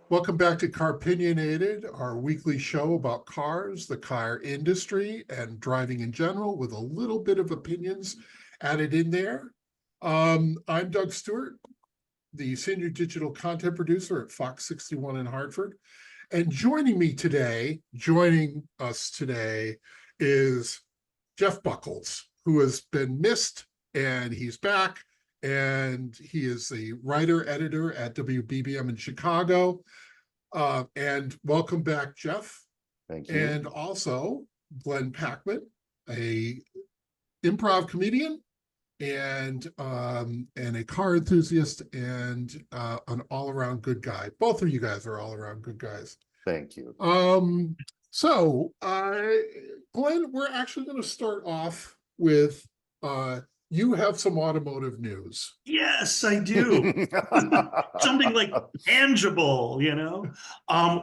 Welcome back to Car-Pinionated, our weekly show about cars, the car industry, and driving in general, with a little bit of opinions added in there. I'm Doug Stewart, the senior digital content producer at Fox 61 in Hartford. And joining us today is Jeff Buckles, who has been missed, and he's back. And he is the writer editor at WBBM in Chicago. And welcome back, Jeff. Thank you. And also Glenn Packman, a improv comedian and a car enthusiast and an all-around good guy. Both of you guys are all-around good guys. Thank you. So Glenn, we're actually going to start off with you have some automotive news. Yes, I do. Something like tangible, you know.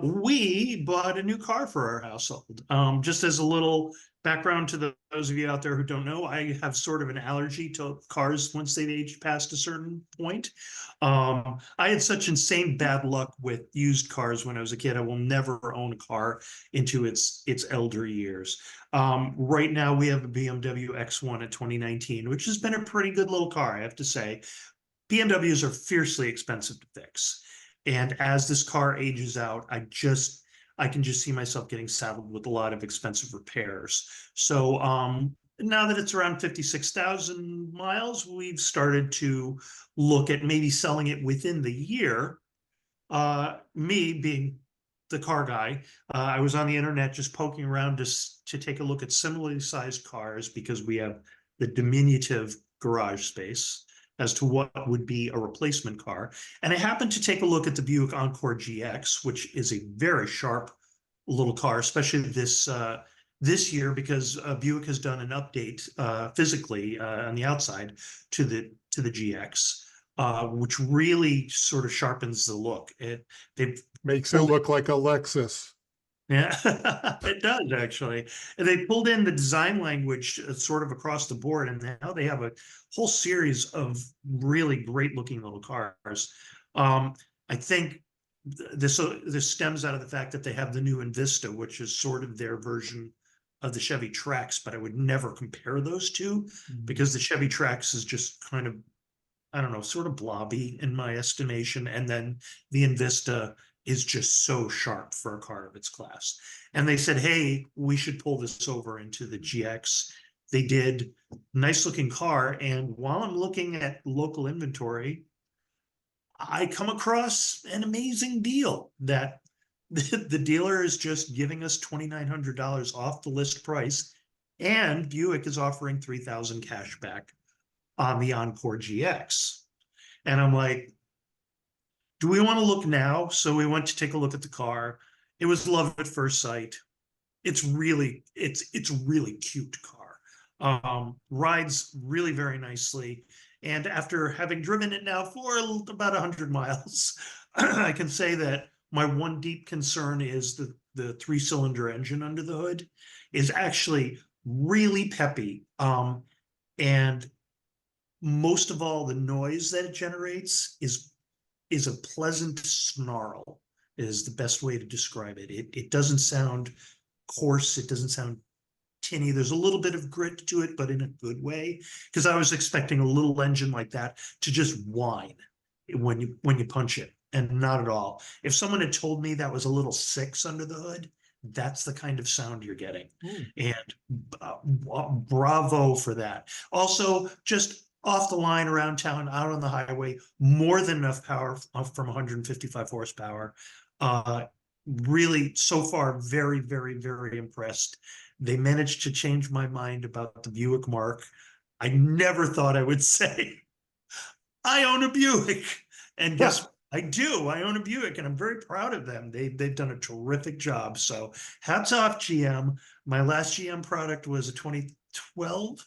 We bought a new car for our household. Just as a little background to those of you out there who don't know, I have sort of an allergy to cars once they've aged past a certain point. I had such insane bad luck with used cars when I was a kid. I will never own a car into its elder years. Right now we have a BMW X1 at 2019, which has been a pretty good little car, I have to say. BMWs are fiercely expensive to fix. And as this car ages out, I can just see myself getting saddled with a lot of expensive repairs. So now that it's around 56,000 miles, we've started to look at maybe selling it within the year. Me being the car guy, I was on the internet just poking around to take a look at similarly sized cars because we have the diminutive garage space as to what would be a replacement car. And I happened to take a look at the Buick Encore GX, which is a very sharp little car, especially this year, because Buick has done an update physically on the outside to the GX, which really sort of sharpens the look. It makes it look like a Lexus. Yeah, it does actually. And they pulled in the design language sort of across the board, and now they have a whole series of really great looking little cars. I think this stems out of the fact that they have the new Invista, which is sort of their version of the Chevy Trax, but I would never compare those two because the Chevy Trax is just kind of, I don't know, sort of blobby in my estimation. And then the Invista is just so sharp for a car of its class. And they said, hey, we should pull this over into the GX. They did. Nice looking car. And while I'm looking at local inventory, I come across an amazing deal that the dealer is just giving us $2,900 off the list price. And Buick is offering $3,000 cash back on the Encore GX. And I'm like, do we want to look now? So we went to take a look at the car. It was love at first sight. It's really cute car. Rides really very nicely. And after having driven it now for about 100 miles, I can say that my one deep concern is the 3-cylinder engine under the hood is actually really peppy. And most of all, the noise that it generates is a pleasant snarl, is the best way to describe it. It doesn't sound coarse. It doesn't sound tinny. There's a little bit of grit to it, but in a good way, because I was expecting a little engine like that to just whine when you punch it, and not at all. If someone had told me that was a little 6 under the hood, that's the kind of sound you're getting. And bravo for that. Also, just off the line around town, out on the highway, more than enough power from 155 horsepower. Really, so far, very, very, very impressed. They managed to change my mind about the Buick Mark. I never thought I would say, I own a Buick. And guess what? I do. I own a Buick, and I'm very proud of them. They've done a terrific job. So hats off, GM. My last GM product was a 2012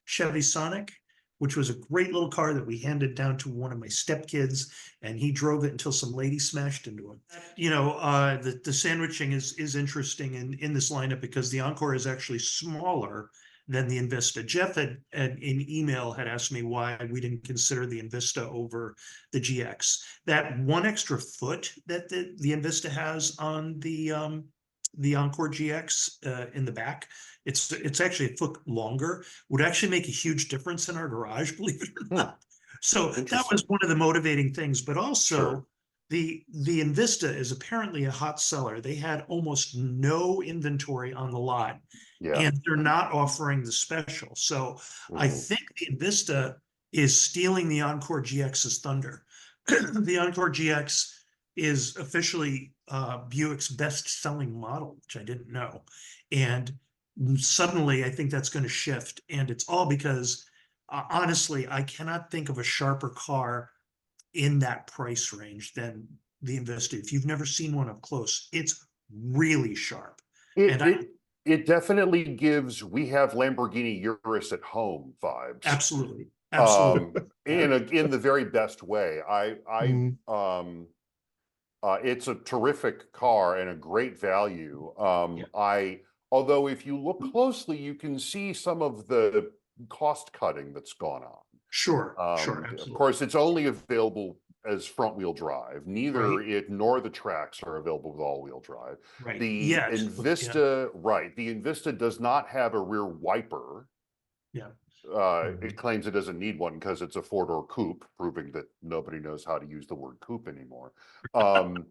Chevy Sonic, which was a great little car that we handed down to one of my stepkids, and he drove it until some lady smashed into him. You know, the sandwiching is interesting in this lineup because the Encore is actually smaller than the Invista. Jeff had in email had asked me why we didn't consider the Invista over the GX. That one extra foot that the Invista has on the Encore GX in the back, it's actually a foot longer, would actually make a huge difference in our garage, believe it or not. So that was one of the motivating things, but also Sure. the Invista is apparently a hot seller. They had almost no inventory on the lot, Yeah. and they're not offering the special. So I Mhm. think the Invista is stealing the Encore GX's thunder. The Encore GX is officially Buick's best-selling model, which I didn't know. And suddenly, I think that's going to shift, and it's all because honestly, I cannot think of a sharper car in that price range than the Invista. If you've never seen one up close, it's really sharp. It And it definitely gives "we have Lamborghini Urus at home" vibes. absolutely, absolutely. In the very best way. Mm. It's a terrific car and a great value. Yeah. Although if you look closely, you can see some of the cost cutting that's gone on. Sure, Of absolutely. course, it's only available as front-wheel drive. Neither Right. it nor the tracks are available with all-wheel drive. Right. The Yet. Invista, right? The Invista does not have a rear wiper. Yeah. It claims it doesn't need one because it's a four-door coupe, proving that nobody knows how to use the word coupe anymore. And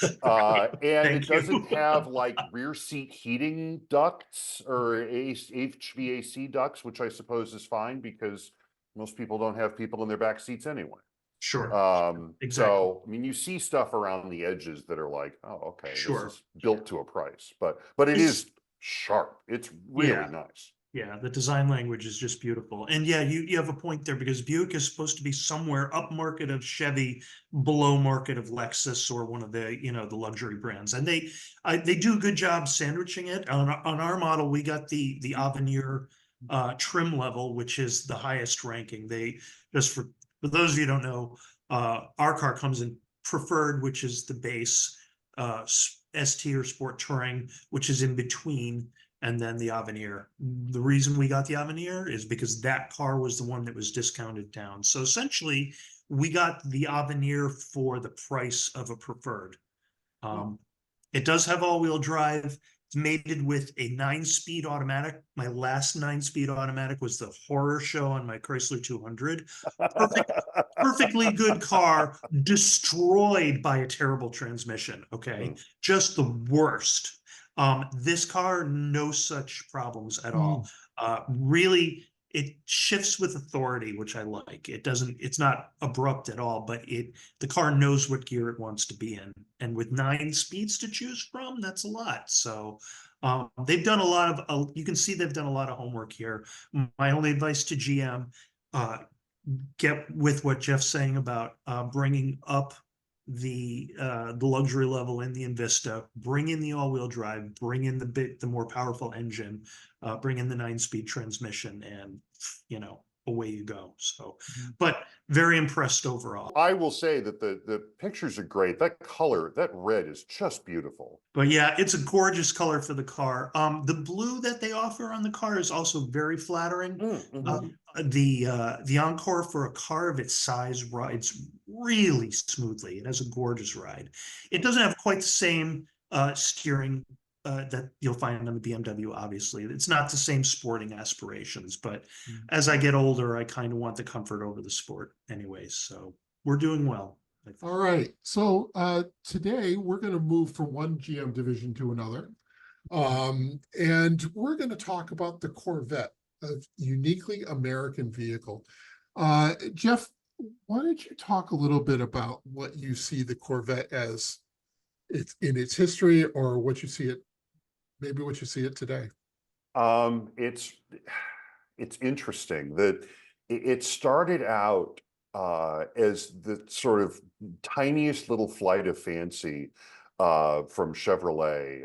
it doesn't have like rear seat heating ducts or HVAC ducts, which I suppose is fine because most people don't have people in their back seats anyway. Sure. Exactly. So I mean, you see stuff around the edges that are like, oh, okay, Sure. this is built to a price, but it is sharp. It's really nice. Yeah, the design language is just beautiful. And yeah, you have a point there because Buick is supposed to be somewhere up market of Chevy, below market of Lexus or one of the, the luxury brands. And they do a good job sandwiching it. On our model, we got the Avenir trim level, which is the highest ranking. They just for those of you who don't know, our car comes in preferred, which is the base, ST or Sport Touring, which is in between, and then the Avenir. The reason we got the Avenir is because that car was the one that was discounted down. So essentially, we got the Avenir for the price of a preferred. It does have all-wheel drive. It's mated with a 9-speed automatic. My last 9-speed automatic was the horror show on my Chrysler 200. Perfectly good car, destroyed by a terrible transmission. Okay, just the worst. This car, no such problems at all. Really, it shifts with authority, which I like. It's not abrupt at all, but the car knows what gear it wants to be in. And with 9 speeds to choose from, that's a lot. So they've done a lot of, you can see they've done a lot of homework here. My only advice to GM, get with what Jeff's saying about bringing up the luxury level in the Invista, bring in the all-wheel drive, bring in the more powerful engine, bring in the 9-speed transmission, and away you go. So, but very impressed overall. I will say that the pictures are great. That color, that red is just beautiful. But yeah, it's a gorgeous color for the car. The blue that they offer on the car is also very flattering. The Encore, for a car of its size, rides really smoothly. It has a gorgeous ride. It doesn't have quite the same steering that you'll find on the BMW, obviously. It's not the same sporting aspirations, but as I get older, I kind of want the comfort over the sport anyways. So we're doing well. All right. So today we're going to move from one GM division to another. And we're going to talk about the Corvette, a uniquely American vehicle. Jeff, why don't you talk a little bit about what you see the Corvette as in its history, or what you see it, maybe what you see it today? It's interesting that it started out as the sort of tiniest little flight of fancy from Chevrolet,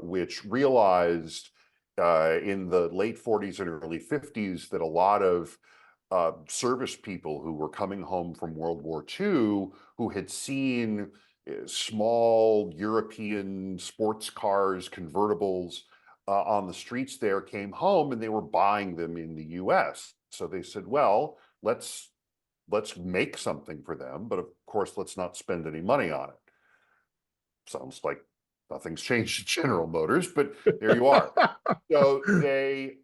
which realized in the late 40s and early 50s that a lot of service people who were coming home from World War II, who had seen small European sports cars, convertibles, on the streets there came home and they were buying them in the US. So they said, well, let's make something for them, but of course, let's not spend any money on it. Sounds like nothing's changed at General Motors, but there you are. So they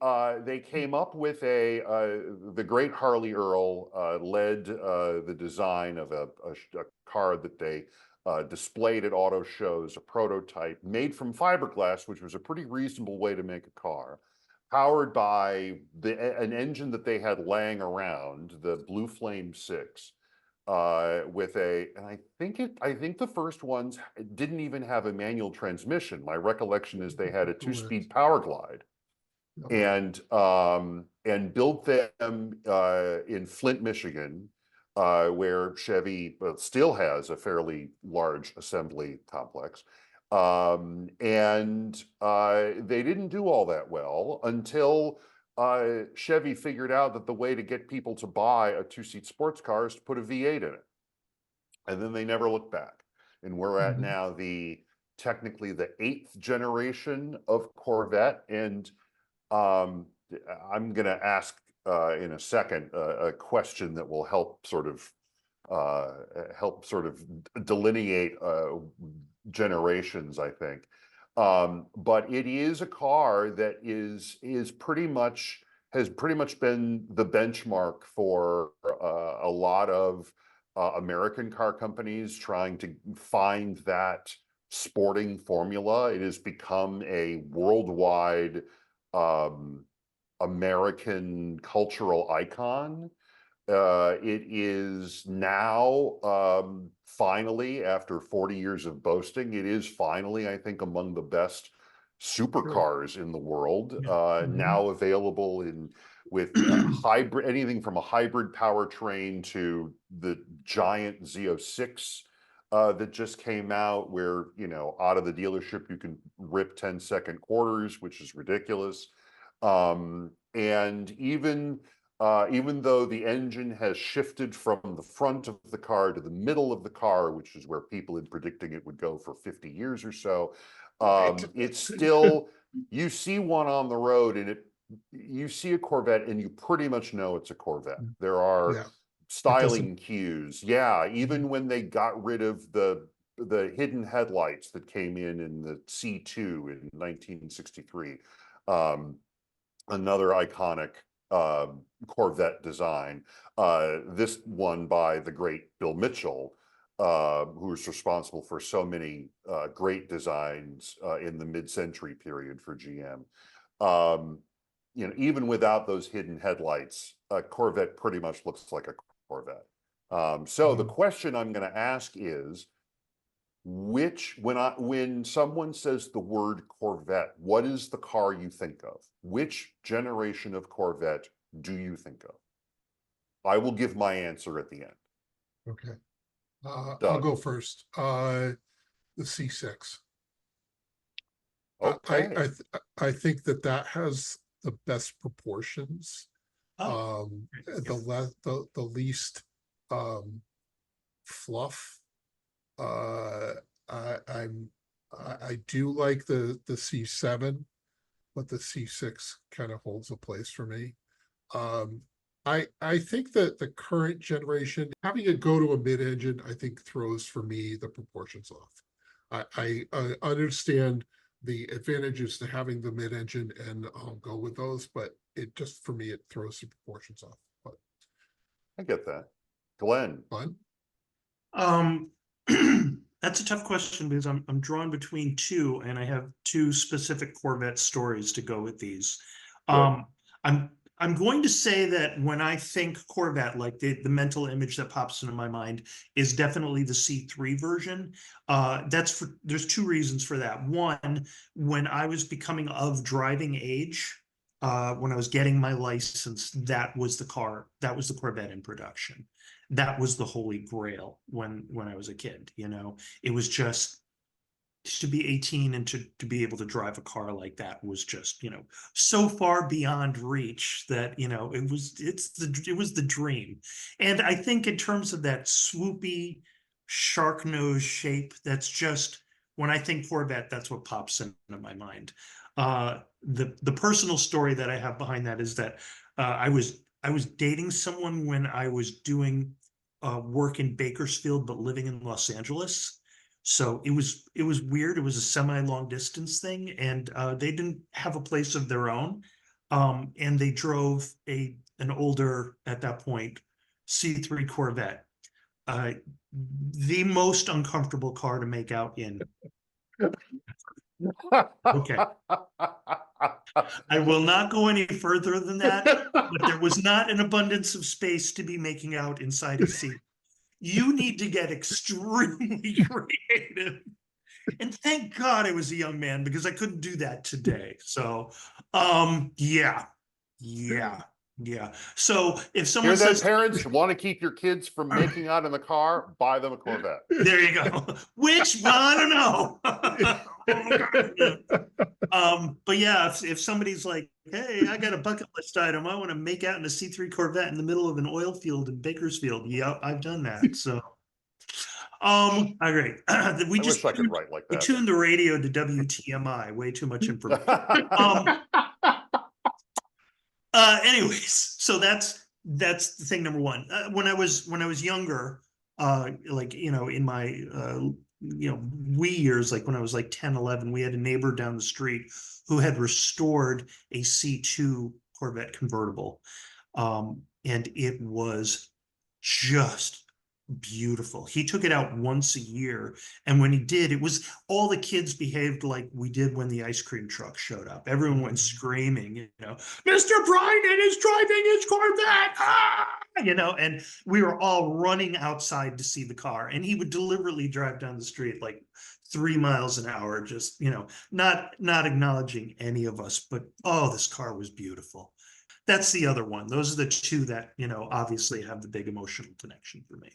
came up with the great Harley Earl led the design of a car that they displayed at auto shows, a prototype made from fiberglass, which was a pretty reasonable way to make a car, powered by an engine that they had laying around, the Blue Flame 6, with and I think the first ones didn't even have a manual transmission. My recollection is they had a 2-speed power glide, and built them in Flint, Michigan, where Chevy still has a fairly large assembly complex. And they didn't do all that well until Chevy figured out that the way to get people to buy a 2-seat sports car is to put a V8 in it. And then they never looked back. And we're at now technically the 8th generation of Corvette. And I'm going to ask in a second a question that will help sort of delineate generations, I think. But it is a car that has pretty much been the benchmark for a lot of American car companies trying to find that sporting formula. It has become a worldwide American cultural icon. It is now finally, after 40 years of boasting, it is finally, I think, among the best supercars in the world. Now available with hybrid, anything from a hybrid powertrain to the giant Z06 that just came out, where, out of the dealership you can rip 10-second quarters, which is ridiculous. And even though the engine has shifted from the front of the car to the middle of the car, which is where people had predicting it would go for 50 years or so, it's still, you see one on the road and you see a Corvette and you pretty much know it's a Corvette. There are styling cues. Yeah, even when they got rid of the hidden headlights that came in the C2 in 1963, another iconic Corvette design. This one by the great Bill Mitchell, who was responsible for so many great designs in the mid-century period for GM. Even without those hidden headlights, a Corvette pretty much looks like a Corvette. So the question I'm going to ask is, when someone says the word Corvette, what is the car you think of? Which generation of Corvette do you think of? I will give my answer at the end. Okay. I'll go first. The C6. Okay. I think that has the best proportions. The least fluff. I do like the C7, but the C6 kind of holds a place for me. I think that the current generation, having it go to a mid-engine, I think throws for me the proportions off. I understand the advantages to having the mid-engine, and I'll go with those, but it just, for me, it throws the proportions off. But I get that. Glenn. Fun. That's a tough question because I'm drawn between two, and I have two specific Corvette stories to go with these. I'm going to say that when I think Corvette, like the mental image that pops into my mind is definitely the C3 version. There's two reasons for that. One, when I was becoming of driving age, when I was getting my license, that was the car, that was the Corvette in production. That was the holy grail when I was a kid. It was just to be 18 and to be able to drive a car like that was just, so far beyond reach that, it was the dream. And I think in terms of that swoopy shark nose shape, that's just, when I think Corvette, that's what pops into my mind. the personal story that I have behind that is that I was dating someone when I was doing work in Bakersfield, but living in Los Angeles. So it was weird. It was a semi-long distance thing, and they didn't have a place of their own. And they drove an older, at that point, C3 Corvette. The most uncomfortable car to make out in. Okay. I will not go any further than that, but there was not an abundance of space to be making out inside a seat. You need to get extremely creative. And thank God I was a young man because I couldn't do that today. So, yeah. So if someone Hear that, says, parents? You want to keep your kids from making out in the car? Buy them a Corvette. there you go. Which, well, I don't know. But yeah, if somebody's like, hey, I got a bucket list item, I want to make out in a C3 Corvette in the middle of an oil field in Bakersfield. Yeah, I've done that. So, all right. We I just wish I could write like we that. tuned the radio to WTMI. Way too much information. Anyways, so that's the thing number one. When I was younger, like, in my wee years, like when I was like 10, 11, we had a neighbor down the street who had restored a C2 Corvette convertible. And it was just beautiful. He took it out once a year, and when he did, it was all the kids behaved like we did when the ice cream truck showed up. Everyone went screaming, Mr. Bryden is driving his Corvette, and we were all running outside to see the car, and he would deliberately drive down the street like 3 miles an hour, just not acknowledging any of us. But oh, this car was beautiful. That's the other one. Those are the two that obviously have the big emotional connection for me.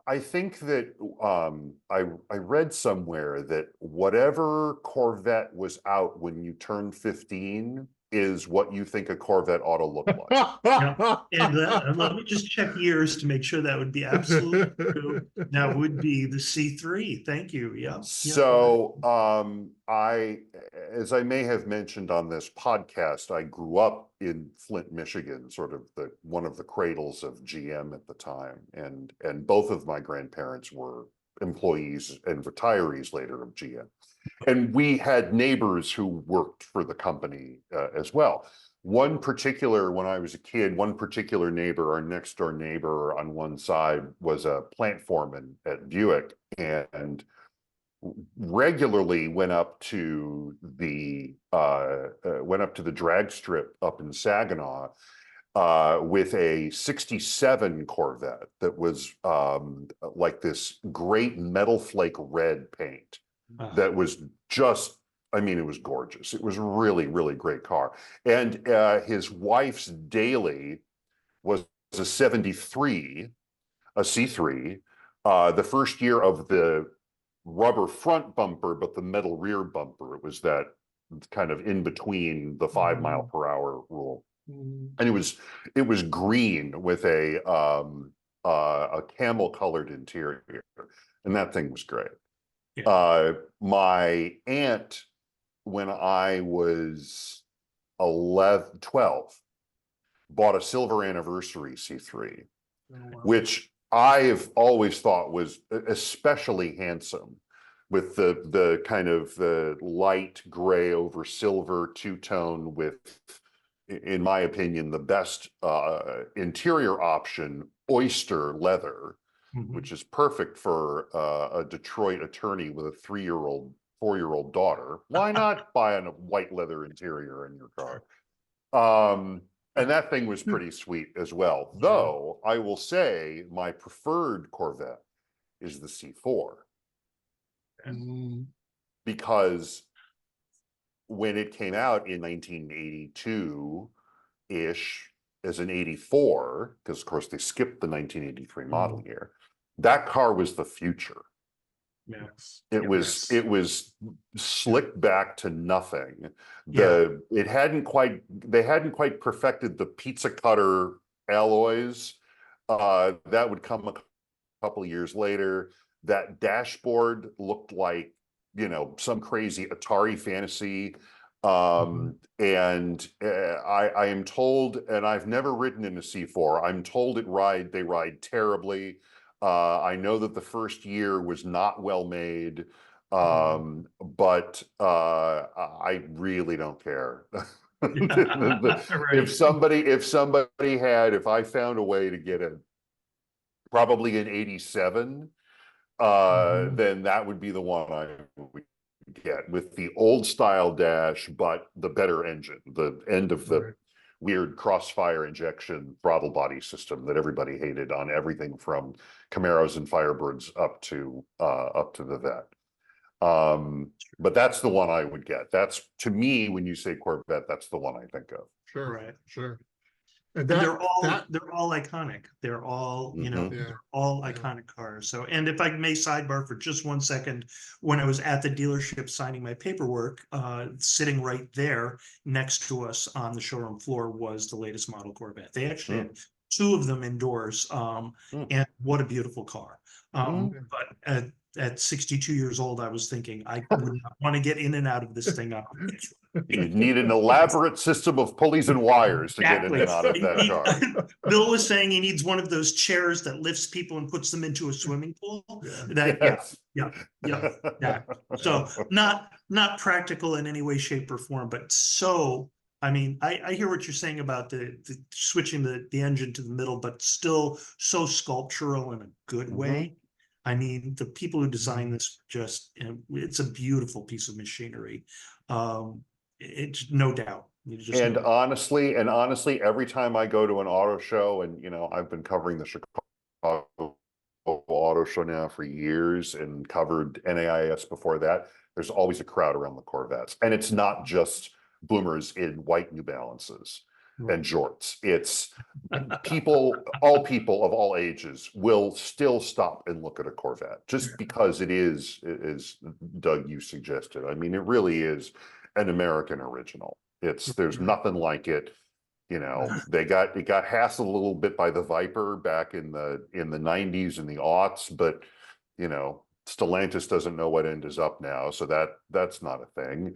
I think that I read somewhere that whatever Corvette was out when you turned 15 is what you think a Corvette ought to look like. And let me just check years to make sure that would be absolutely true. That would be the C3. Thank you. Yeah. So as I may have mentioned on this podcast, I grew up in Flint, Michigan, sort of one of the cradles of GM at the time, and both of my grandparents were employees and retirees later of GM, and we had neighbors who worked for the company as well. When I was a kid, one particular neighbor, our next door neighbor on one side, was a plant foreman at Buick, and regularly went up to the drag strip up in Saginaw with a 67 Corvette that was like this great metal flake red paint that was just, it was gorgeous. It was really, really great car. And his wife's daily was a 73, a C3, the first year of the rubber front bumper, but the metal rear bumper. It was that kind of in between the 5 mile per hour rule. And it was green with a camel colored interior, and that thing was great. Yeah. My aunt, when I was 12, bought a silver anniversary C3, which I've always thought was especially handsome, with the kind of the light gray over silver two-tone with, in my opinion, the best interior option, oyster leather, which is perfect for a Detroit attorney with a 3-year-old, 4-year-old daughter. Why not buy a white leather interior in your car? And that thing was pretty sweet as well. Though I will say my preferred Corvette is the C4. Because when it came out in 1982-ish as an 84, because of course they skipped the 1983 model year, that car was the future. Yes. It was slicked back to nothing. They hadn't quite perfected the pizza cutter alloys. That would come a couple of years later. That dashboard looked like, some crazy Atari fantasy. And I am told, and I've never ridden in a C4, I'm told they ride terribly. I know that the first year was not well made, but I really don't care. Right. If I found a way to get probably an 87, then that would be the one I would get, with the old style dash, but the better engine, the end of the weird crossfire injection throttle body system that everybody hated on everything from Camaros and Firebirds up to the Vet. But that's the one I would get. That's, to me, when you say Corvette, that's the one I think of. Sure, Right. sure. And they're all iconic. They're all, you know, they're all iconic cars. So, and if I may sidebar for just 1 second, when I was at the dealership signing my paperwork, sitting right there next to us on the showroom floor was the latest model Corvette. They actually had 2 of them indoors, and what a beautiful car. But at 62 years old, I was thinking I would not want to get in and out of this thing. You need an elaborate system of pulleys and wires to get in and out of that car. Bill was saying he needs one of those chairs that lifts people and puts them into a swimming pool. Yeah. So not practical in any way, shape, or form, but so, I mean, I hear what you're saying about the switching the engine to the middle, but still so sculptural in a good way. I mean, the people who designed this just, it's a beautiful piece of machinery. It's no doubt. And honestly, every time I go to an auto show, and I've been covering the Chicago Auto Show now for years and covered NAIS before that, there's always a crowd around the Corvettes. And it's not just boomers in white New Balances and jorts. It's all people of all ages will still stop and look at a Corvette, just because it is, as Doug, you suggested. I mean, it really is an American original. There's nothing like it. It got hassled a little bit by the Viper back in the 90s and the aughts, but Stellantis doesn't know what end is up now, so that's not a thing.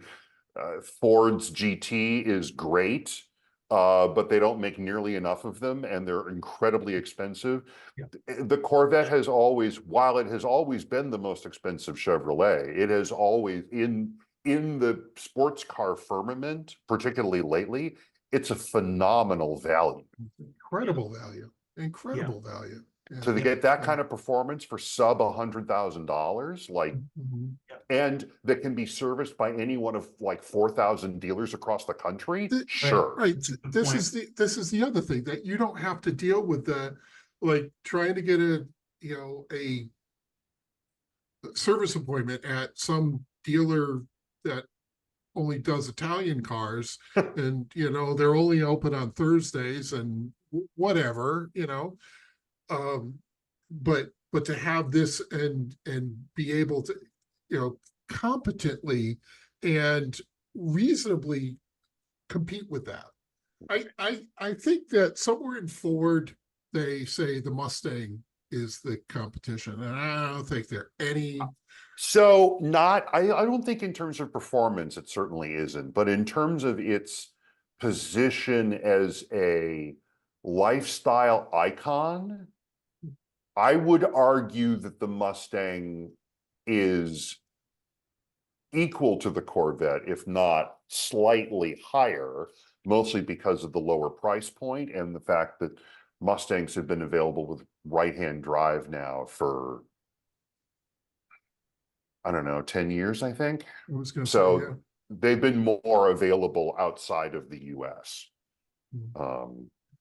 Ford's GT is great, but they don't make nearly enough of them, and they're incredibly expensive. The Corvette has always, while it has always been the most expensive Chevrolet, it has always, in the sports car firmament, particularly lately, it's a phenomenal value. Incredible value. Incredible value. So to get that kind of performance for sub $100,000, like, and that can be serviced by any one of like 4,000 dealers across the country, sure. Right. This is the other thing, that you don't have to deal with like trying to get a service appointment at some dealer that only does Italian cars, and they're only open on Thursdays and whatever, but to have this and be able to competently and reasonably compete with that. I think that somewhere in Ford they say the Mustang is the competition, and I don't think there are any. So I don't think in terms of performance, it certainly isn't, but in terms of its position as a lifestyle icon, I would argue that the Mustang is equal to the Corvette, if not slightly higher, mostly because of the lower price point and the fact that Mustangs have been available with right-hand drive now for, I don't know, 10 years, I think. They've been more available outside of the US.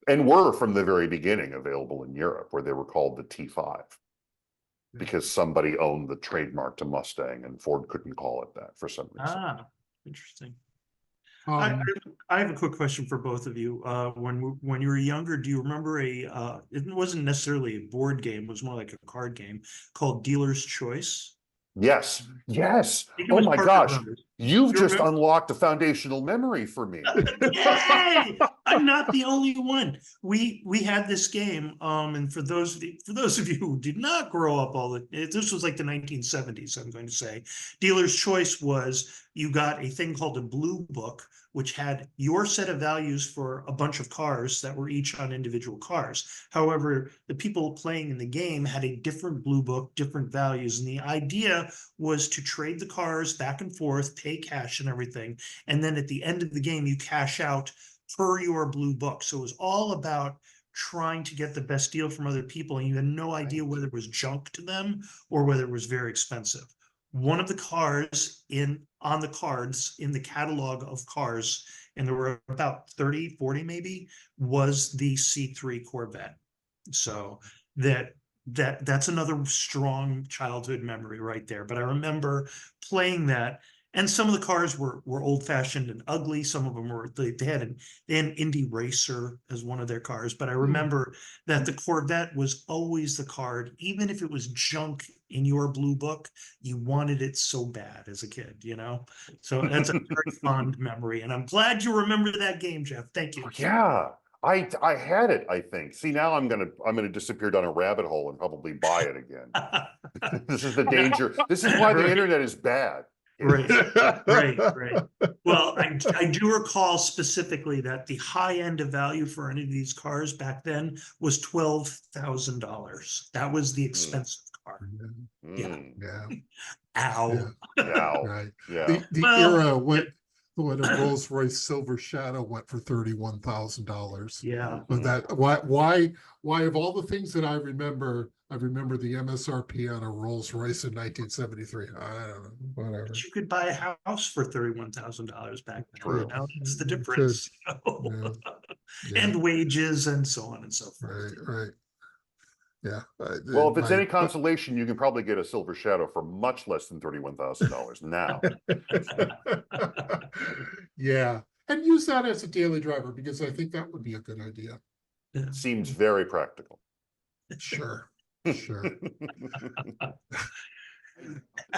And were from the very beginning available in Europe, where they were called the T5, because somebody owned the trademark to Mustang and Ford couldn't call it that for some reason. Interesting. I have a quick question for both of you. When you were younger, do you remember it wasn't necessarily a board game, it was more like a card game called Dealer's Choice? Yes. Oh my gosh. You've You just remember? unlocked a foundational memory for me. Yay! I'm not the only one. We had this game, and for those of you who did not grow up this was like the 1970s, I'm going to say. Dealer's choice was you got a thing called a blue book, which had your set of values for a bunch of cars that were each on individual cars. However, the people playing in the game had a different blue book, different values, and the idea was to trade the cars back and forth, pay cash and everything, and then at the end of the game, you cash out per your blue book. So it was all about trying to get the best deal from other people, and you had no idea whether it was junk to them or whether it was very expensive. One of the cars on the cards in the catalog of cars, and there were about 30, 40 maybe, was the C3 Corvette. So that's another strong childhood memory right there. But I remember playing that, and some of the cars were old fashioned and ugly. Some of them were they had an Indy Racer as one of their cars. But I remember that the Corvette was always the card, even if it was junk in your blue book, you wanted it so bad as a kid, you know? So that's a very fond memory. And I'm glad you remember that game, Jeff. Thank you. Yeah, I had it, I think. See, now I'm gonna disappear down a rabbit hole and probably buy it again. This is the danger. This is why the Right. internet is bad. Right, right. Well, I do recall specifically that the high end of value for any of these cars back then was $12,000. That was the expensive car. Yeah. Mm, Yeah, Ow. now, right. yeah. The Well, era when a Rolls Royce Silver Shadow went for $31,000. yeah. But that why of all the things that I remember the MSRP on a Rolls Royce in 1973. I don't know, whatever. But you could buy a house for $31,000 back then. True. You know, that's the You difference. You know? Yeah, And wages and so on and so right, forth. right. Yeah. Well, if it's any consolation, you can probably get a Silver Shadow for much less than $31,000 now. Yeah, and use that as a daily driver because I think that would be a good idea. Yeah. Seems very practical. Sure, sure.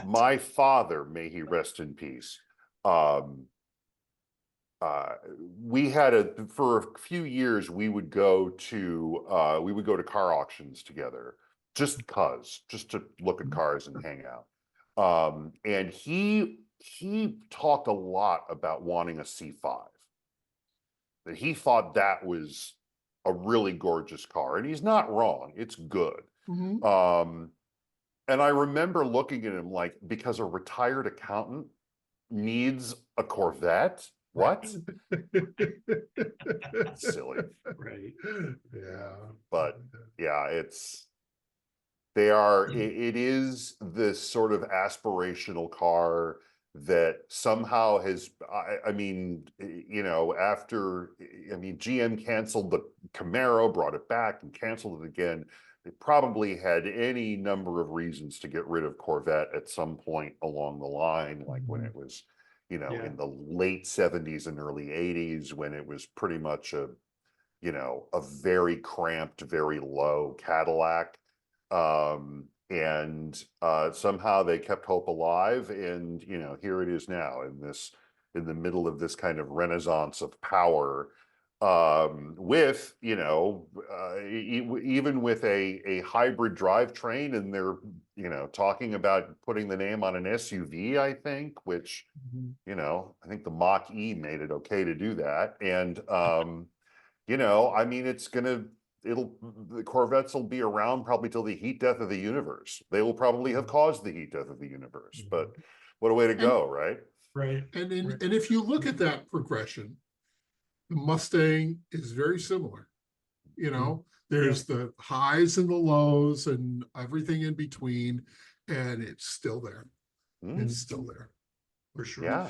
My father, may he rest in peace, we had for a few years we would go to car auctions together just to look at cars and hang out. And he talked a lot about wanting a C5, that he thought that was a really gorgeous car, and he's not wrong. It's good. Mhm. And I remember looking at him like, because a retired accountant needs a Corvette? What? Silly. Right. Yeah. But yeah, it is this sort of aspirational car that somehow has, I mean, you know, GM canceled the Camaro, brought it back and canceled it again. They probably had any number of reasons to get rid of Corvette at some point along the line, like when it was, you know, Yeah. in the late 70s and early 80s, when it was pretty much a very cramped, very low Cadillac. And somehow they kept hope alive, and you know, here it is now in the middle of this kind of renaissance of power, with, you know, even with a hybrid drivetrain, and they're, you know, talking about putting the name on an SUV, I think, which, you know, I think the Mach-E made it okay to do that. And you know, I mean, the Corvettes will be around probably till the heat death of the universe. They will probably have caused the heat death of the universe, but what a way to go, right? Right. And if you look at that progression, the Mustang is very similar. You know, there's the highs and the lows and everything in between, and it's still there. It's still there. For sure. Yeah.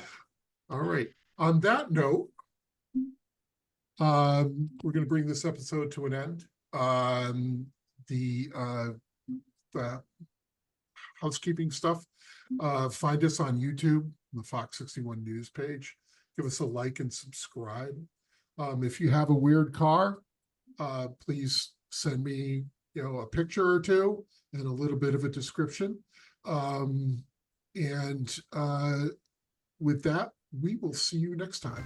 All right. On that note, we're going to bring this episode to an end. The housekeeping stuff. Find us on YouTube, the Fox 61 News page. Give us a like and subscribe. If you have a weird car, please send me, you know, a picture or two and a little bit of a description. with that, we will see you next time.